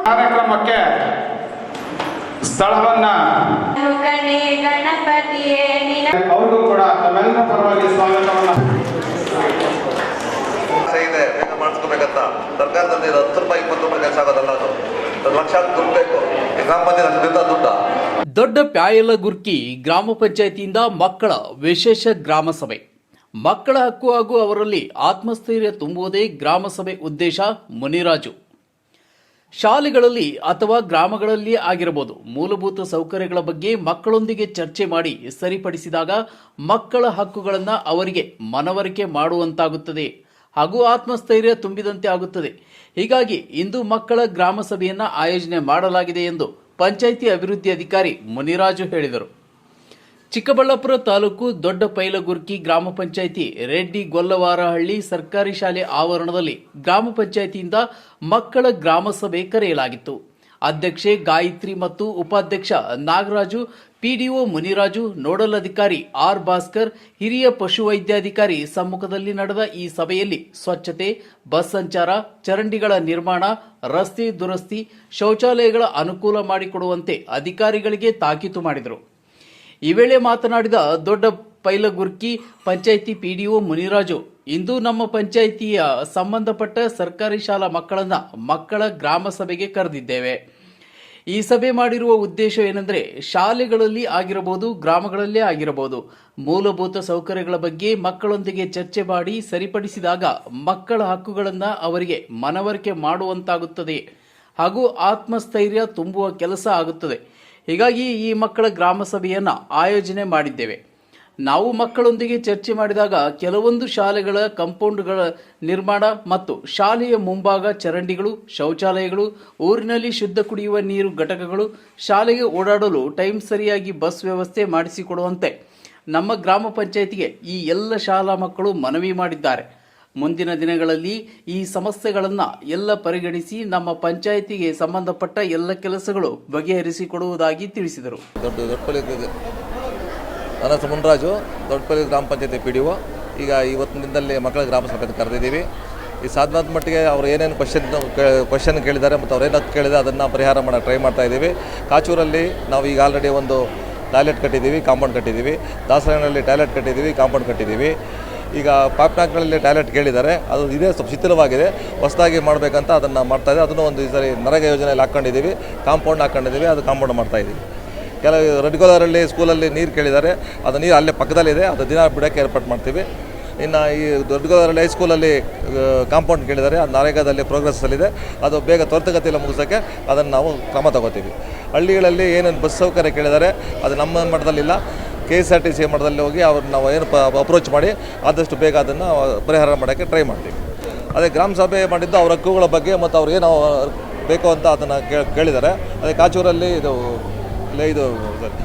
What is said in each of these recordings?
ಕಾರ್ಯಕ್ರಮಕ್ಕೆ ಸ್ಥಳವನ್ನ ಅವ್ರಿಗೂ ಕೂಡ ತಮ್ಮೆಲ್ಲರ ಪರವಾಗಿ ಸ್ವಾಗತವನ್ನ ಇದೆ. ಬೇಗ ಮಾಡಿಸ್ಕೋಬೇಕಂತ ಸರ್ಕಾರದಲ್ಲಿ 10 ರೂಪಾಯಿ 20 ರೂಪಾಯಿ ಕೆಲಸ ಆಗೋದಲ್ಲ, ಅದು ಲಕ್ಷಾಂತರ ದುಡ್ಡು ಬೇಕು. ಗ್ರಾಮ ಪಂಚಾಯತ್ ದುಡ್ಡ ದೊಡ್ಡ ಪ್ಯಾಯಲಗುರ್ಕಿ ಗ್ರಾಮ ಪಂಚಾಯಿತಿಯಿಂದ ಮಕ್ಕಳ ವಿಶೇಷ ಗ್ರಾಮ ಸಭೆ. ಮಕ್ಕಳ ಹಕ್ಕು ಹಾಗೂ ಅವರಲ್ಲಿ ಆತ್ಮಸ್ಥೈರ್ಯ ತುಂಬುವುದೇ ಗ್ರಾಮ ಸಭೆ ಉದ್ದೇಶ. ಮುನಿರಾಜು ಶಾಲೆಗಳಲ್ಲಿ ಅಥವಾ ಗ್ರಾಮಗಳಲ್ಲಿ ಆಗಿರಬಹುದು, ಮೂಲಭೂತ ಸೌಕರ್ಯಗಳ ಬಗ್ಗೆ ಮಕ್ಕಳೊಂದಿಗೆ ಚರ್ಚೆ ಮಾಡಿ ಸರಿಪಡಿಸಿದಾಗ ಮಕ್ಕಳ ಹಕ್ಕುಗಳನ್ನು ಅವರಿಗೆ ಮನವರಿಕೆ ಮಾಡುವಂತಾಗುತ್ತದೆ ಹಾಗೂ ಆತ್ಮಸ್ಥೈರ್ಯ ತುಂಬಿದಂತೆ ಆಗುತ್ತದೆ. ಹೀಗಾಗಿ ಇಂದು ಮಕ್ಕಳ ಗ್ರಾಮ ಸಭೆಯನ್ನು ಆಯೋಜನೆ ಮಾಡಲಾಗಿದೆ ಎಂದು ಪಂಚಾಯಿತಿ ಅಭಿವೃದ್ಧಿ ಅಧಿಕಾರಿ ಮುನಿರಾಜು ಹೇಳಿದರು. ಚಿಕ್ಕಬಳ್ಳಾಪುರ ತಾಲೂಕು ದೊಡ್ಡ ಪೈಲಗುರ್ಕಿ ಗ್ರಾಮ ಪಂಚಾಯಿತಿ ರೆಡ್ಡಿ ಗೊಲ್ಲವಾರಹಳ್ಳಿ ಸರ್ಕಾರಿ ಶಾಲೆ ಆವರಣದಲ್ಲಿ ಗ್ರಾಮ ಪಂಚಾಯಿತಿಯಿಂದ ಮಕ್ಕಳ ಗ್ರಾಮ ಸಭೆ ಕರೆಯಲಾಗಿತ್ತು. ಅಧ್ಯಕ್ಷೆ ಗಾಯತ್ರಿ ಮತ್ತು ಉಪಾಧ್ಯಕ್ಷ ನಾಗರಾಜು, ಪಿಡಿಒ ಮುನಿರಾಜು, ನೋಡಲ್ ಅಧಿಕಾರಿ ಆರ್ ಭಾಸ್ಕರ್, ಹಿರಿಯ ಪಶುವೈದ್ಯಾಧಿಕಾರಿ ಸಮ್ಮುಖದಲ್ಲಿ ನಡೆದ ಈ ಸಭೆಯಲ್ಲಿ ಸ್ವಚ್ಛತೆ, ಬಸ್ ಸಂಚಾರ, ಚರಂಡಿಗಳ ನಿರ್ಮಾಣ, ರಸ್ತೆ ದುರಸ್ತಿ, ಶೌಚಾಲಯಗಳ ಅನುಕೂಲ ಮಾಡಿಕೊಡುವಂತೆ ಅಧಿಕಾರಿಗಳಿಗೆ ತಾಕೀತು ಮಾಡಿದರು. ಈ ವೇಳೆ ಮಾತನಾಡಿದ ದೊಡ್ಡ ಪೈಲಗುರ್ಕಿ ಪಂಚಾಯಿತಿ ಪಿಡಿಒ ಮುನಿರಾಜು, ಇಂದು ನಮ್ಮ ಪಂಚಾಯಿತಿಯ ಸಂಬಂಧಪಟ್ಟ ಸರ್ಕಾರಿ ಶಾಲಾ ಮಕ್ಕಳ ಗ್ರಾಮ ಸಭೆಗೆ ಕರೆದಿದ್ದೇವೆ. ಈ ಸಭೆ ಮಾಡಿರುವ ಉದ್ದೇಶ ಏನೆಂದರೆ, ಶಾಲೆಗಳಲ್ಲಿ ಆಗಿರಬಹುದು, ಗ್ರಾಮಗಳಲ್ಲೇ ಆಗಿರಬಹುದು, ಮೂಲಭೂತ ಸೌಕರ್ಯಗಳ ಬಗ್ಗೆ ಮಕ್ಕಳೊಂದಿಗೆ ಚರ್ಚೆ ಮಾಡಿ ಸರಿಪಡಿಸಿದಾಗ ಮಕ್ಕಳ ಹಕ್ಕುಗಳನ್ನು ಅವರಿಗೆ ಮನವರಿಕೆ ಮಾಡುವಂತಾಗುತ್ತದೆ ಹಾಗೂ ಆತ್ಮಸ್ಥೈರ್ಯ ತುಂಬುವ ಕೆಲಸ ಆಗುತ್ತದೆ. ಹೀಗಾಗಿ ಈ ಮಕ್ಕಳ ಗ್ರಾಮ ಸಭೆಯನ್ನು ಆಯೋಜನೆ ಮಾಡಿದ್ದೇವೆ. ನಾವು ಮಕ್ಕಳೊಂದಿಗೆ ಚರ್ಚೆ ಮಾಡಿದಾಗ ಕೆಲವೊಂದು ಶಾಲೆಗಳ ಕಾಂಪೌಂಡ್ಗಳ ನಿರ್ಮಾಣ ಮತ್ತು ಶಾಲೆಯ ಮುಂಭಾಗ ಚರಂಡಿಗಳು, ಶೌಚಾಲಯಗಳು, ಊರಿನಲ್ಲಿ ಶುದ್ಧ ಕುಡಿಯುವ ನೀರು ಘಟಕಗಳು, ಶಾಲೆಗೆ ಓಡಾಡಲು ಟೈಮ್ ಸರಿಯಾಗಿ ಬಸ್ ವ್ಯವಸ್ಥೆ ಮಾಡಿಸಿಕೊಡುವಂತೆ ನಮ್ಮ ಗ್ರಾಮ ಪಂಚಾಯಿತಿಗೆ ಈ ಎಲ್ಲ ಶಾಲಾ ಮಕ್ಕಳು ಮನವಿ ಮಾಡಿದ್ದಾರೆ. ಮುಂದಿನ ದಿನಗಳಲ್ಲಿ ಈ ಸಮಸ್ಯೆಗಳನ್ನು ಎಲ್ಲ ಪರಿಗಣಿಸಿ ನಮ್ಮ ಪಂಚಾಯಿತಿಗೆ ಸಂಬಂಧಪಟ್ಟ ಎಲ್ಲ ಕೆಲಸಗಳು ಬಗೆಹರಿಸಿಕೊಡುವುದಾಗಿ ತಿಳಿಸಿದರು. ನನ್ನ ಮುನಿರಾಜು, ದೊಡ್ಡಪಲ್ಲಿ ಗ್ರಾಮ ಪಂಚಾಯತಿ ಪಿಡಿಒ. ಈಗ ಇವತ್ತಿನ ದಿನದಲ್ಲಿ ಮಕ್ಕಳ ಗ್ರಾಮ ಸಭೆ ಕರೆದಿದ್ದೀವಿ. ಈ ಸಾಧ್ಯವಾದ ಮಟ್ಟಿಗೆ ಅವರು ಏನೇನು ಕ್ವಶನ್ ಕೇಳಿದ್ದಾರೆ ಮತ್ತು ಅವ್ರೇನು ಕೇಳಿದರೆ ಅದನ್ನು ಪರಿಹಾರ ಮಾಡೋಕ್ಕೆ ಟ್ರೈ ಮಾಡ್ತಾ ಇದ್ದೀವಿ. ಕಾಚೂರಲ್ಲಿ ನಾವು ಈಗ ಆಲ್ರೆಡಿ ಒಂದು ಟಾಯ್ಲೆಟ್ ಕಟ್ಟಿದ್ದೀವಿ, ಕಾಂಪೌಂಡ್ ಕಟ್ಟಿದ್ದೀವಿ. ದಾಸರಳ್ಳಿಯಲ್ಲಿ ಟಾಯ್ಲೆಟ್ ಕಟ್ಟಿದ್ದೀವಿ, ಕಾಂಪೌಂಡ್ ಕಟ್ಟಿದ್ದೀವಿ. ಈಗ ಪಾಪ್ನಾಕ್ಗಳಲ್ಲಿ ಟಾಯ್ಲೆಟ್ ಕೇಳಿದ್ದಾರೆ, ಅದು ಇದೇ ಸ್ವಲ್ಪ ಶಿಥಿಲವಾಗಿದೆ, ಹೊಸದಾಗಿ ಮಾಡಬೇಕಂತ ಅದನ್ನು ಮಾಡ್ತಾಯಿದ್ದೀವಿ. ಅದನ್ನು ಒಂದು ಈ ಸರಿ ನರೇಗಾ ಯೋಜನೆಯಲ್ಲಿ ಹಾಕ್ಕೊಂಡಿದ್ದೀವಿ, ಕಾಂಪೌಂಡ್ ಹಾಕ್ಕೊಂಡಿದ್ದೀವಿ, ಅದು ಕಾಂಪೌಂಡ್ ಮಾಡ್ತಾಯಿದ್ದೀವಿ. ಕೆಲವು ರೆಡ್ಗೋಲರಲ್ಲಿ ಸ್ಕೂಲಲ್ಲಿ ನೀರು ಕೇಳಿದ್ದಾರೆ, ಅದು ನೀರು ಅಲ್ಲೇ ಪಕ್ಕದಲ್ಲಿದೆ, ಅದು ದಿನ ಬಿಡೋಕ್ಕೆ ಏರ್ಪಾಡು ಮಾಡ್ತೀವಿ. ಇನ್ನು ಈ ದೊಡ್ಡಗೋಲರಲ್ಲಿ ಹೈಸ್ಕೂಲಲ್ಲಿ ಕಾಂಪೌಂಡ್ ಕೇಳಿದ್ದಾರೆ, ಅದು ನರೇಗಾದಲ್ಲಿ ಪ್ರೋಗ್ರೆಸ್ಸಲ್ಲಿದೆ, ಅದು ಬೇಗ ತ್ವರಿತಗತಿಯಲ್ಲಿ ಮುಗಿಸೋಕ್ಕೆ ಅದನ್ನು ನಾವು ಕ್ರಮ ತಗೋತೀವಿ. ಹಳ್ಳಿಗಳಲ್ಲಿ ಏನೇನು ಬಸ್ ಸೌಕರ್ಯ ಕೇಳಿದ್ದಾರೆ ಅದು ನಮ್ಮ ಮಟ್ಟದಲ್ಲಿಲ್ಲ, KSRTC ಮಟ್ಟದಲ್ಲಿ ಹೋಗಿ ಅವ್ರನ್ನ ನಾವು ಏನು ಅಪ್ರೋಚ್ ಮಾಡಿ ಆದಷ್ಟು ಬೇಗ ಅದನ್ನು ಪರಿಹಾರ ಮಾಡೋಕ್ಕೆ ಟ್ರೈ ಮಾಡ್ತೀವಿ. ಅದೇ ಗ್ರಾಮ ಸಭೆ ಮಾಡಿದ್ದು ಅವ್ರ ಹಕ್ಕುಗಳ ಬಗ್ಗೆ ಮತ್ತು ಅವ್ರಿಗೇನು ಬೇಕು ಅಂತ ಅದನ್ನು ಕೇಳಿದ್ದಾರೆ. ಅದೇ ಕಾಚೂರಲ್ಲಿ ಇದು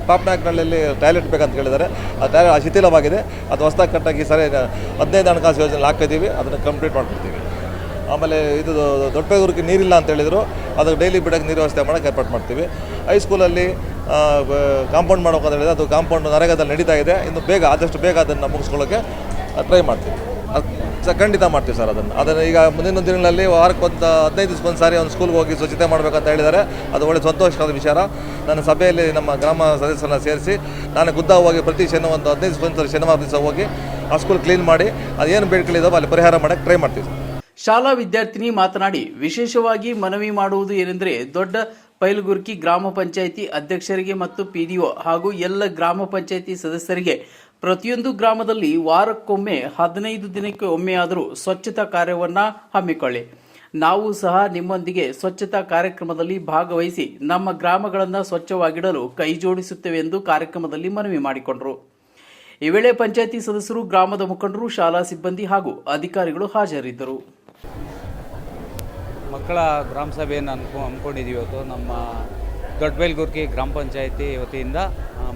ಪಾಪ್ನಾಕ್ನಲ್ಲಿ ಟಾಯ್ಲೆಟ್ ಬೇಕಂತ ಕೇಳಿದ್ದಾರೆ, ಆ ಟಾಯ್ಲೆಟ್ ಶಿಥಿಲವಾಗಿದೆ, ಅದು ಹೊಸದಾಗಿ ಕಟ್ಟಾಗಿ ಸರಿ 15 ಹಣಕಾಸು ಯೋಜನೆ ಹಾಕ್ತಿದ್ದೀವಿ, ಅದನ್ನು ಕಂಪ್ಲೀಟ್ ಮಾಡ್ಕೊಡ್ತೀವಿ. ಆಮೇಲೆ ಇದು ದೊಡ್ಡಪೈಲಗುರ್ಕಿ ನೀರಿಲ್ಲ ಅಂತ ಹೇಳಿದರು, ಅದಕ್ಕೆ ಡೈಲಿ ಬಿಡೋಕ್ಕೆ ನೀರು ವ್ಯವಸ್ಥೆ ಮಾಡೋಕ್ಕೆ ಏರ್ಪಾಡು ಮಾಡ್ತೀವಿ. ಹೈಸ್ಕೂಲಲ್ಲಿ ಕಾಂಪೌಂಡ್ ಮಾಡೋಕೆ ಅಂತ ಹೇಳಿದರೆ ಅದು ಕಾಂಪೌಂಡ್ ನರೇಗಾದಲ್ಲಿ ನಡೀತಾ ಇದೆ, ಇನ್ನು ಬೇಗ ಆದಷ್ಟು ಬೇಗ ಅದನ್ನು ಮುಗಿಸ್ಕೊಳ್ಳೋಕ್ಕೆ ಟ್ರೈ ಮಾಡ್ತೀವಿ. ಖಂಡಿತ ಮಾಡ್ತೀವಿ ಸರ್. ಅದನ್ನು ಈಗ ಮುಂದಿನ ದಿನಗಳಲ್ಲಿ ವಾರಕ್ಕೆ ಒಂದು 15 ದಿವಸಕ್ಕೊಂದು ಸಾರಿ ಒಂದು ಸ್ಕೂಲ್ಗೆ ಹೋಗಿ ಸ್ವಚ್ಛತೆ ಮಾಡಬೇಕಂತ ಹೇಳಿದ್ದಾರೆ. ಅದು ಒಳ್ಳೆ ಸಂತೋಷವಾದ ವಿಚಾರ. ನನ್ನ ಸಭೆಯಲ್ಲಿ ನಮ್ಮ ಗ್ರಾಮ ಸದಸ್ಯರನ್ನ ಸೇರಿಸಿ ನಾನು ಖುದ್ದಾಗಿ ಪ್ರತಿ ಒಂದು 15 ದಿವಸ ಶನಿವಾರ ದಿವಸ ಹೋಗಿ ಆ ಸ್ಕೂಲ್ ಕ್ಲೀನ್ ಮಾಡಿ ಅದೇನು ಬೇಡಿಕೆಗಳಿದಾವೆ ಅಲ್ಲಿ ಪರಿಹಾರ ಮಾಡೋಕ್ಕೆ ಟ್ರೈ ಮಾಡ್ತೀವಿ. ಶಾಲಾ ವಿದ್ಯಾರ್ಥಿನಿ ಮಾತನಾಡಿ, ವಿಶೇಷವಾಗಿ ಮನವಿ ಮಾಡುವುದು ಏನೆಂದರೆ, ದೊಡ್ಡ ಪೈಲಗುರ್ಕಿ ಗ್ರಾಮ ಪಂಚಾಯಿತಿ ಅಧ್ಯಕ್ಷರಿಗೆ ಮತ್ತು ಪಿಡಿಒ ಹಾಗೂ ಎಲ್ಲ ಗ್ರಾಮ ಪಂಚಾಯಿತಿ ಸದಸ್ಯರಿಗೆ ಪ್ರತಿಯೊಂದು ಗ್ರಾಮದಲ್ಲಿ ವಾರಕ್ಕೊಮ್ಮೆ 15 ದಿನಕ್ಕೆ ಒಮ್ಮೆಯಾದರೂ ಸ್ವಚ್ಛತಾ ಕಾರ್ಯವನ್ನು ಹಮ್ಮಿಕೊಳ್ಳಿ. ನಾವು ಸಹ ನಿಮ್ಮೊಂದಿಗೆ ಸ್ವಚ್ಛತಾ ಕಾರ್ಯಕ್ರಮದಲ್ಲಿ ಭಾಗವಹಿಸಿ ನಮ್ಮ ಗ್ರಾಮಗಳನ್ನು ಸ್ವಚ್ಛವಾಗಿಡಲು ಕೈ ಜೋಡಿಸುತ್ತೇವೆ ಎಂದು ಕಾರ್ಯಕ್ರಮದಲ್ಲಿ ಮನವಿ ಮಾಡಿಕೊಂಡರು. ಈ ವೇಳೆ ಪಂಚಾಯಿತಿ ಸದಸ್ಯರು, ಗ್ರಾಮದ ಮುಖಂಡರು, ಶಾಲಾ ಸಿಬ್ಬಂದಿ ಹಾಗೂ ಅಧಿಕಾರಿಗಳು ಹಾಜರಿದ್ದರು. ಮಕ್ಕಳ ಗ್ರಾಮ ಸಭೆಯನ್ನು ಹಮ್ಮಿಕೊಂಡಿದ್ದೀವಿ. ಇವತ್ತು ನಮ್ಮ ದೊಡ್ಡಪೈಲಗುರ್ಕಿ ಗ್ರಾಮ ಪಂಚಾಯಿತಿ ವತಿಯಿಂದ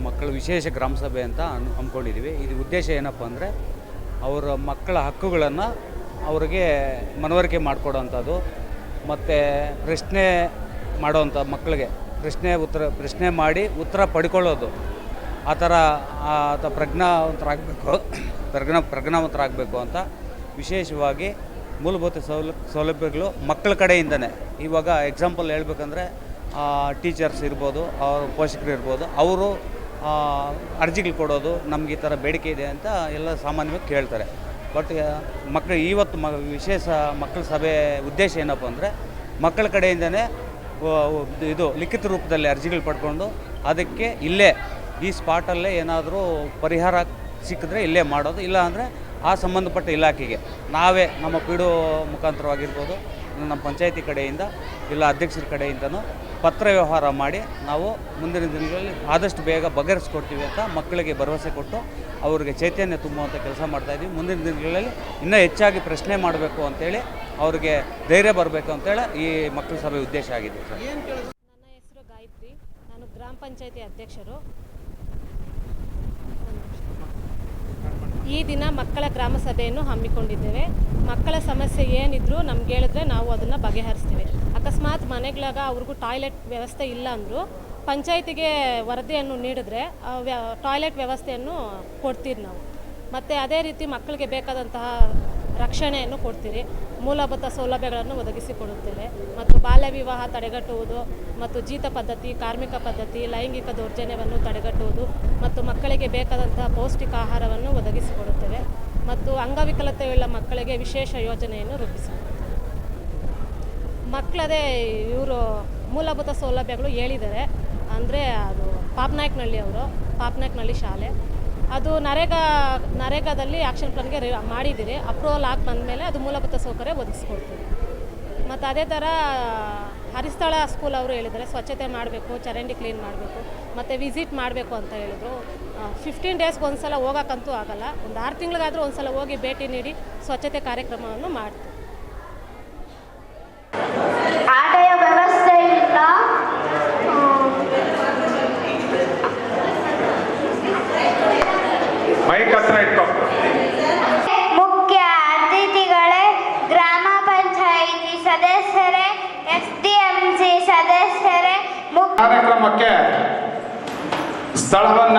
ಮಕ್ಕಳ ವಿಶೇಷ ಗ್ರಾಮ ಸಭೆ ಅಂತ ಹಮ್ಮಿಕೊಂಡಿದ್ದೀವಿ. ಇದು ಉದ್ದೇಶ ಏನಪ್ಪ ಅಂದರೆ, ಅವರ ಮಕ್ಕಳ ಹಕ್ಕುಗಳನ್ನು ಅವ್ರಿಗೆ ಮನವರಿಕೆ ಮಾಡಿಕೊಡೋವಂಥದ್ದು ಮತ್ತು ಪ್ರಶ್ನೆ ಮಾಡೋವಂಥ ಮಕ್ಕಳಿಗೆ ಪ್ರಶ್ನೆ ಮಾಡಿ ಉತ್ತರ ಪಡ್ಕೊಳ್ಳೋದು, ಆ ಥರ ಪ್ರಜ್ಞಾವಂತರಾಗಬೇಕು ಅಂತ ವಿಶೇಷವಾಗಿ ಮೂಲಭೂತ ಸೌಲಭ್ಯಗಳು ಮಕ್ಕಳ ಕಡೆಯಿಂದನೇ. ಇವಾಗ ಎಕ್ಸಾಂಪಲ್ ಹೇಳ್ಬೇಕಂದ್ರೆ ಟೀಚರ್ಸ್ ಇರ್ಬೋದು, ಅವ್ರ ಪೋಷಕರು ಇರ್ಬೋದು, ಅವರು ಅರ್ಜಿಗಳು ಕೊಡೋದು, ನಮ್ಗೆ ಈ ಥರ ಬೇಡಿಕೆ ಇದೆ ಅಂತ ಎಲ್ಲ ಸಾಮಾನ್ಯವಾಗಿ ಕೇಳ್ತಾರೆ. ಬಟ್ ಮಕ್ಕಳು ಇವತ್ತು ವಿಶೇಷ ಮಕ್ಕಳ ಸಭೆ ಉದ್ದೇಶ ಏನಪ್ಪ ಅಂದರೆ ಮಕ್ಕಳ ಕಡೆಯಿಂದನೇ ಇದು ಲಿಖಿತ ರೂಪದಲ್ಲಿ ಅರ್ಜಿಗಳು ಪಡ್ಕೊಂಡು ಅದಕ್ಕೆ ಇಲ್ಲೇ ಈ ಸ್ಪಾಟಲ್ಲೇ ಏನಾದರೂ ಪರಿಹಾರ ಸಿಕ್ಕಿದ್ರೆ ಇಲ್ಲೇ ಮಾಡೋದು, ಇಲ್ಲ ಅಂದರೆ ಆ ಸಂಬಂಧಪಟ್ಟ ಇಲಾಖೆಗೆ ನಾವೇ ನಮ್ಮ ಪಿ ಡಿ ಒ ಮುಖಾಂತರವಾಗಿರ್ಬೋದು, ನಮ್ಮ ಪಂಚಾಯತಿ ಕಡೆಯಿಂದ ಇಲ್ಲ ಅಧ್ಯಕ್ಷರ ಕಡೆಯಿಂದನೂ ಪತ್ರ ವ್ಯವಹಾರ ಮಾಡಿ ನಾವು ಮುಂದಿನ ದಿನಗಳಲ್ಲಿ ಆದಷ್ಟು ಬೇಗ ಬಗೆಹರಿಸ್ಕೊಡ್ತೀವಿ ಅಂತ ಮಕ್ಕಳಿಗೆ ಭರವಸೆ ಕೊಟ್ಟು ಅವರಿಗೆ ಚೈತನ್ಯ ತುಂಬುವಂಥ ಕೆಲಸ ಮಾಡ್ತಾಯಿದ್ದೀವಿ. ಮುಂದಿನ ದಿನಗಳಲ್ಲಿ ಇನ್ನೂ ಹೆಚ್ಚಾಗಿ ಪ್ರಶ್ನೆ ಮಾಡಬೇಕು ಅಂತೇಳಿ ಅವ್ರಿಗೆ ಧೈರ್ಯ ಬರಬೇಕು ಅಂತೇಳಿ ಈ ಮಕ್ಕಳ ಸಭೆ ಉದ್ದೇಶ ಆಗಿದೆ ಸರ್. ನನ್ನ ಹೆಸರು ಗಾಯತ್ರಿ, ನಾನು ಗ್ರಾಮ ಪಂಚಾಯತಿ ಅಧ್ಯಕ್ಷರು. ಈ ದಿನ ಮಕ್ಕಳ ಗ್ರಾಮ ಸಭೆಯನ್ನು ಹಮ್ಮಿಕೊಂಡಿದ್ದೇವೆ. ಮಕ್ಕಳ ಸಮಸ್ಯೆ ಏನಿದ್ರು ನಮ್ಗೆ ಹೇಳಿದ್ರೆ ನಾವು ಅದನ್ನು ಬಗೆಹರಿಸ್ತೀವಿ. ಅಕಸ್ಮಾತ್ ಮನೆಗಳಾಗ ಅವ್ರಿಗೂ ಟಾಯ್ಲೆಟ್ ವ್ಯವಸ್ಥೆ ಇಲ್ಲ ಅಂದರೂ ಪಂಚಾಯತಿಗೆ ವರದಿಯನ್ನು ನೀಡಿದ್ರೆ ಟಾಯ್ಲೆಟ್ ವ್ಯವಸ್ಥೆಯನ್ನು ಕೊಡ್ತೀವಿ ನಾವು. ಮತ್ತು ಅದೇ ರೀತಿ ಮಕ್ಕಳಿಗೆ ಬೇಕಾದಂತಹ ರಕ್ಷಣೆಯನ್ನು ಕೊಡ್ತೀರಿ, ಮೂಲಭೂತ ಸೌಲಭ್ಯಗಳನ್ನು ಒದಗಿಸಿಕೊಡುತ್ತೇವೆ. ಮತ್ತು ಬಾಲ್ಯ ವಿವಾಹ ತಡೆಗಟ್ಟುವುದು ಮತ್ತು ಜೀತ ಪದ್ಧತಿ, ಕಾರ್ಮಿಕ ಪದ್ಧತಿ, ಲೈಂಗಿಕ ದೌರ್ಜನ್ಯವನ್ನು ತಡೆಗಟ್ಟುವುದು ಮತ್ತು ಮಕ್ಕಳಿಗೆ ಬೇಕಾದಂತಹ ಪೌಷ್ಟಿಕ ಆಹಾರವನ್ನು ಒದಗಿಸಿಕೊಡುತ್ತೇವೆ. ಮತ್ತು ಅಂಗವಿಕಲತೆಯುಳ್ಳ ಮಕ್ಕಳಿಗೆ ವಿಶೇಷ ಯೋಜನೆಯನ್ನು ರೂಪಿಸುತ್ತೇವೆ. ಮಕ್ಕಳದೇ ಇವರು ಮೂಲಭೂತ ಸೌಲಭ್ಯಗಳು ಹೇಳಿದ್ದಾರೆ. ಅಂದರೆ ಅದು ಪಾಪನಾಯಕನಹಳ್ಳಿ ಶಾಲೆ, ಅದು ನರೇಗಾದಲ್ಲಿ ಆ್ಯಕ್ಷನ್ ಪ್ಲಾನ್ಗೆ ಮಾಡಿದ್ದೀರಿ. ಅಪ್ರೂವಲ್ ಆಗಿ ಬಂದಮೇಲೆ ಅದು ಮೂಲಭೂತ ಸೌಕರ್ಯ ಒದಗಿಸ್ಕೊಡ್ತೀವಿ. ಮತ್ತು ಅದೇ ಥರ ಹರಿಸ್ಥಳ ಸ್ಕೂಲ್ ಅವರು ಹೇಳಿದ್ದಾರೆ, ಸ್ವಚ್ಛತೆ ಮಾಡಬೇಕು, ಚರಂಡಿ ಕ್ಲೀನ್ ಮಾಡಬೇಕು, ಮತ್ತು ವಿಸಿಟ್ ಮಾಡಬೇಕು ಅಂತ ಹೇಳಿದರು. 15 ಡೇಸ್ಗೆ ಒಂದು ಸಲ ಹೋಗೋಕ್ಕಂತೂ ಆಗೋಲ್ಲ, ಒಂದು 6 ತಿಂಗಳಿಗಾದರೂ ಒಂದು ಸಲ ಹೋಗಿ ಭೇಟಿ ನೀಡಿ ಸ್ವಚ್ಛತೆ ಕಾರ್ಯಕ್ರಮವನ್ನು ಮಾಡ್ತೀವಿ. ಆದಾಯ ವ್ಯವಸ್ಥೆ ಇಲ್ಲ, ಮೈಕ್ ಹತ್ರ ಇಟ್ಕೊ. ಮುಖ್ಯ ಅತಿಥಿಗಳೇ, ಗ್ರಾಮ ಪಂಚಾಯಿತಿ ಸದಸ್ಯರೇ, SDMC ಸದಸ್ಯರೇ, ಕಾರ್ಯಕ್ರಮಕ್ಕೆ ಸ್ಥಳವನ್ನ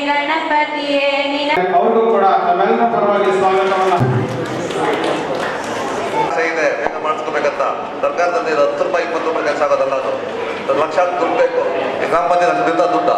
ಗಣಪತಿಯೇ ಅವ್ರಿಗೂ ಕೂಡ ತಮ್ಮೆಲ್ಲರ ಪರವಾಗಿ ಸ್ವಾಗತವನ್ನ. ಇದೆ ಬೇಗ ಮಾಡಿಸ್ಕೋಬೇಕಂತ ಸರ್ಕಾರದಲ್ಲಿ 10 ರೂಪಾಯಿ 20 ರೂಪಾಯಿ ಕೆಲಸ ಆಗೋದಲ್ಲ, ಅದು ಲಕ್ಷಾಂತರ ದುಡ್ಡು ಬೇಕು. ಗ್ರಾಮ ಪಂಚಾಯತ್ ದುಡ್ಡ